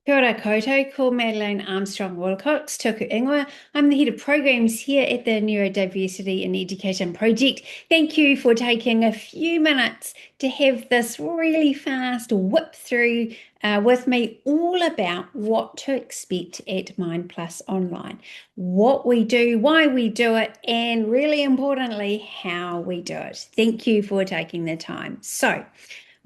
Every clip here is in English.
Kia ora koutou, ko Madeleine Armstrong Wilcox, tōku ingoa. I'm the head of programs here at the Neurodiversity in Education Project. Thank you for taking a few minutes to have this really fast whip through with me, all about what to expect at MindPlus Online, what we do, why we do it, and really importantly, how we do it. Thank you for taking the time. So,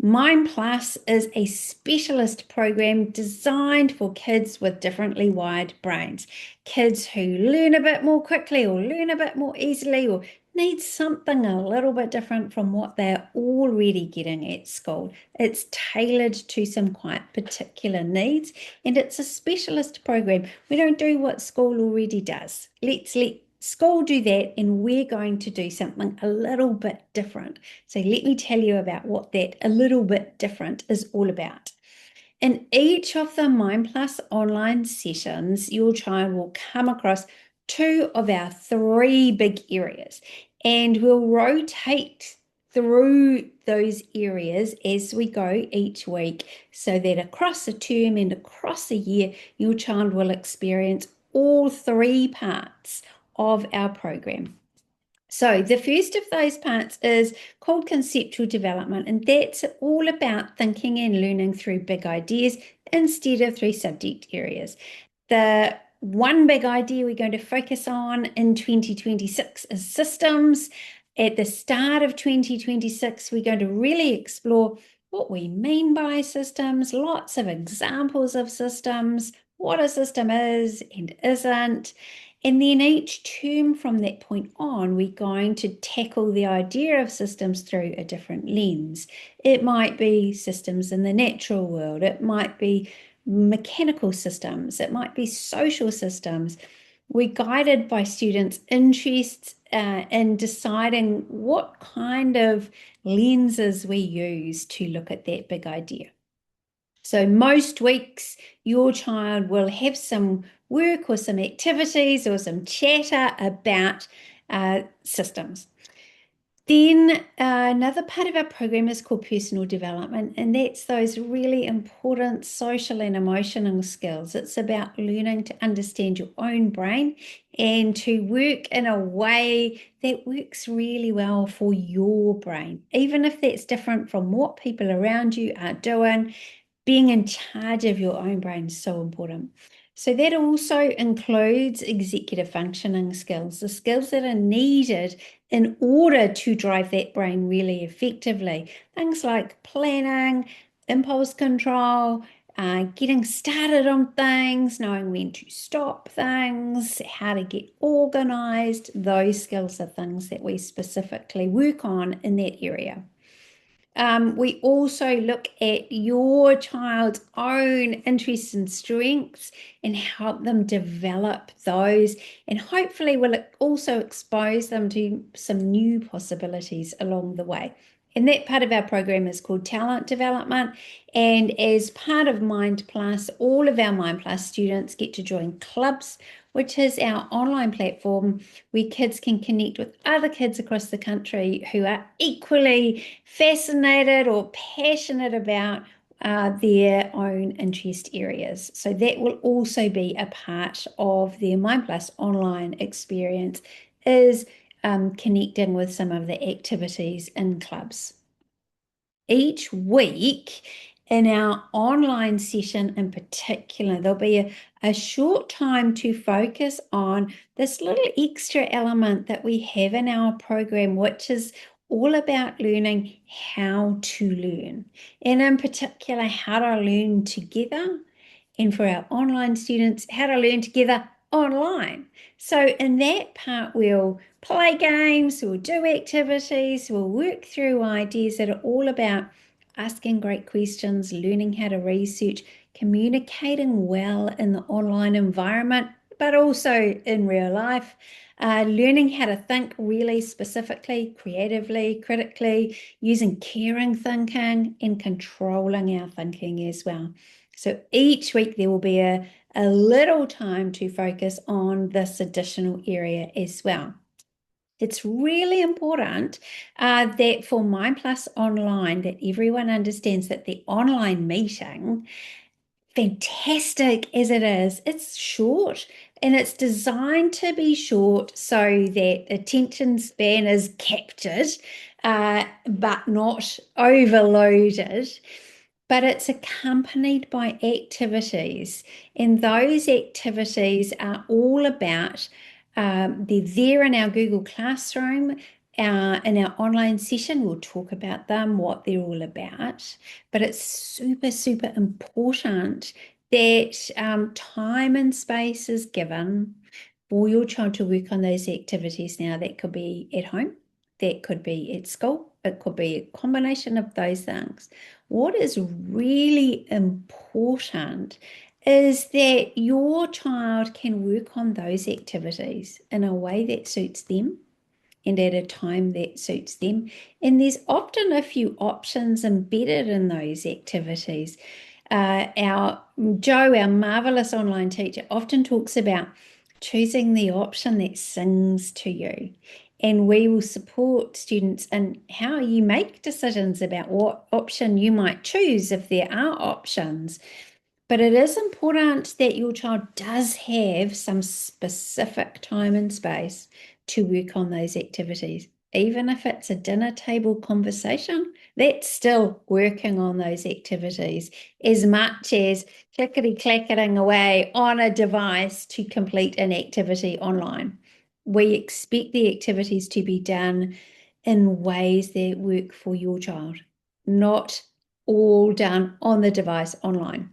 MindPlus is a specialist program designed for kids with differently wired brains. Kids who learn a bit more quickly or learn a bit more easily or need something a little bit different from what they're already getting at school. It's tailored to some quite particular needs, and it's a specialist program. We don't do what school already does. Let's let school do that, and we're going to do something a little bit different. So let me tell you about what that a little bit different is all about. In each of the MindPlus online sessions, your child will come across two of our three big areas, and we'll rotate through those areas as we go each week so that across a term and across a year, your child will experience all three parts of our program. So the first of those parts is called conceptual development, and that's all about thinking and learning through big ideas instead of through subject areas. The one big idea we're going to focus on in 2026 is systems. At the start of 2026, we're going to really explore what we mean by systems, lots of examples of systems, what a system is and isn't. And then each term from that point on, we're going to tackle the idea of systems through a different lens. It might be systems in the natural world. It might be mechanical systems. It might be social systems. We're guided by students' interests in deciding what kind of lenses we use to look at that big idea. So most weeks, your child will have some work or some activities or some chatter about systems. Then another part of our program is called personal development, and that's those really important social and emotional skills. It's about learning to understand your own brain and to work in a way that works really well for your brain, even if that's different from what people around you are doing. Being in charge of your own brain is so important. So that also includes executive functioning skills, the skills that are needed in order to drive that brain really effectively. Things like planning, impulse control, getting started on things, knowing when to stop things, how to get organized. Those skills are things that we specifically work on in that area. We also look at your child's own interests and strengths and help them develop those. And hopefully we'll also expose them to some new possibilities along the way. And that part of our program is called talent development. And as part of MindPlus, all of our MindPlus students get to join clubs, which is our online platform where kids can connect with other kids across the country who are equally fascinated or passionate about their own interest areas. So that will also be a part of their MindPlus online experience, is connecting with some of the activities in clubs. Each week in our online session in particular, there'll be a short time to focus on this little extra element that we have in our program, which is all about learning how to learn, and in particular, how to learn together. And for our online students, how to learn together online. So in that part, we'll play games, we'll do activities, we'll work through ideas that are all about asking great questions, learning how to research, communicating well in the online environment, but also in real life, learning how to think really specifically, creatively, critically, using caring thinking and controlling our thinking as well. So each week there will be a little time to focus on this additional area as well. It's really important that for MindPlus Online, that everyone understands that the online meeting fantastic as it is, it's short and it's designed to be short so that attention span is captured, but not overloaded. But it's accompanied by activities, and those activities are all about, they're there in our Google Classroom. In our online session, we'll talk about them, what they're all about. But it's super, super important that time and space is given for your child to work on those activities. Now, that could be at home, that could be at school, it could be a combination of those things. What is really important is that your child can work on those activities in a way that suits them and at a time that suits them. And there's often a few options embedded in those activities. Our Joe, our marvelous online teacher, often talks about choosing the option that sings to you. And we will support students in how you make decisions about what option you might choose if there are options. But it is important that your child does have some specific time and space to work on those activities. Even if it's a dinner table conversation, that's still working on those activities as much as clickety clacketing away on a device to complete an activity online. We expect the activities to be done in ways that work for your child, not all done on the device online.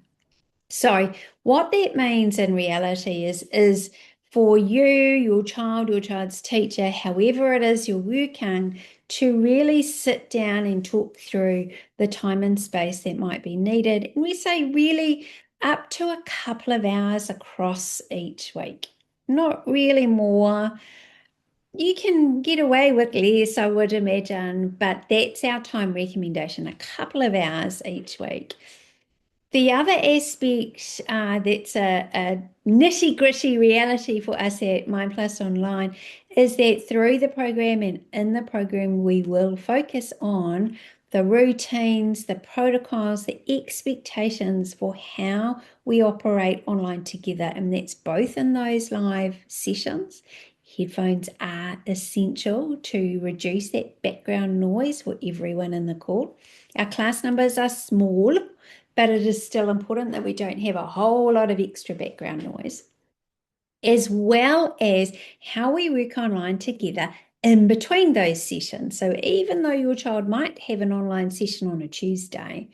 So what that means in reality is for you, your child's teacher, however it is you're working, to really sit down and talk through the time and space that might be needed. And we say really up to a couple of hours across each week, not really more. You can get away with less, I would imagine, but that's our time recommendation, a couple of hours each week. The other aspect that's a nitty-gritty reality for us at MindPlus Online is that through the program and in the program, we will focus on the routines, the protocols, the expectations for how we operate online together. And that's both in those live sessions. Headphones are essential to reduce that background noise for everyone in the call. Our class numbers are small, but it is still important that we don't have a whole lot of extra background noise, as well as how we work online together in between those sessions. So even though your child might have an online session on a Tuesday,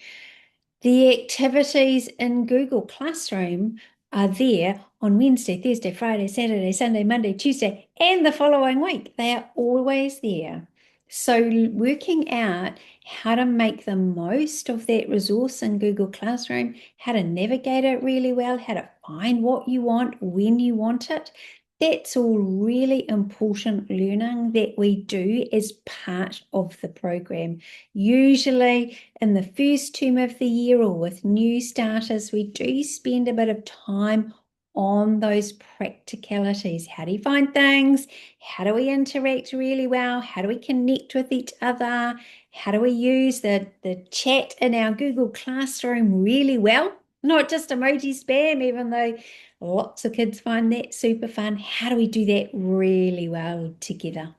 the activities in Google Classroom are there on Wednesday, Thursday, Friday, Saturday, Sunday, Monday, Tuesday, and the following week. They are always there. So working out how to make the most of that resource in Google Classroom, how to navigate it really well, how to find what you want when you want it, that's all really important learning that we do as part of the program. Usually in the first term of the year or with new starters, we do spend a bit of time on those practicalities. How do you find things? How do we interact really well? How do we connect with each other? How do we use the chat in our Google Classroom really well? Not just emoji spam, even though lots of kids find that super fun. How do we do that really well together?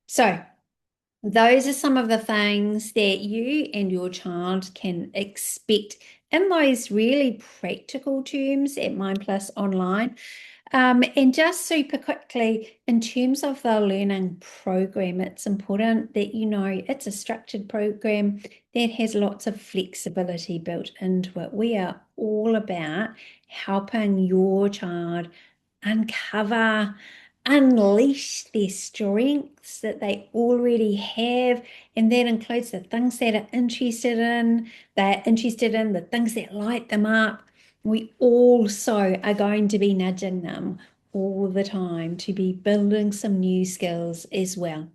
So those are some of the things that you and your child can expect in those really practical terms at MindPlus Online. And just super quickly, in terms of the learning program, it's important that you know it's a structured program that has lots of flexibility built into it. We are all about helping your child uncover, unleash their strengths that they already have. And that includes the things that are interested in, they're interested in, the things that light them up. We also are going to be nudging them all the time to be building some new skills as well.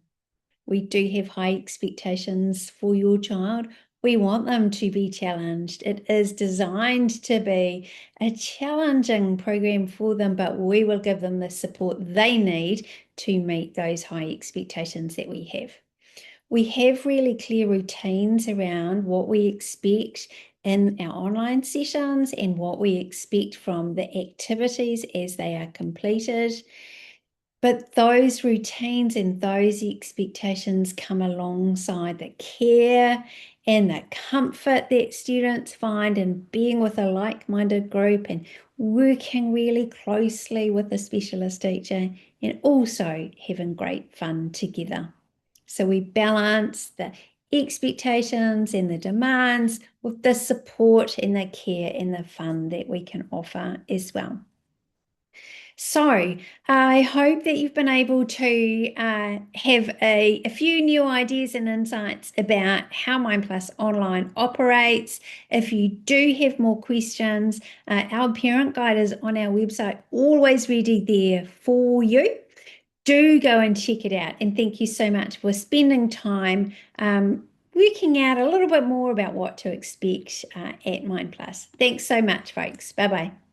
We do have high expectations for your child. We want them to be challenged. It is designed to be a challenging program for them, but we will give them the support they need to meet those high expectations that we have. We have really clear routines around what we expect in our online sessions and what we expect from the activities as they are completed. But those routines and those expectations come alongside the care and the comfort that students find in being with a like-minded group and working really closely with a specialist teacher and also having great fun together. So we balance the expectations and the demands with the support and the care and the fun that we can offer as well. So I hope that you've been able to have a few new ideas and insights about how MindPlus Online operates. If you do have more questions, our parent guide is on our website, always ready there for you. Do go and check it out. And thank you so much for spending time working out a little bit more about what to expect at MindPlus. Thanks so much, folks. Bye-bye.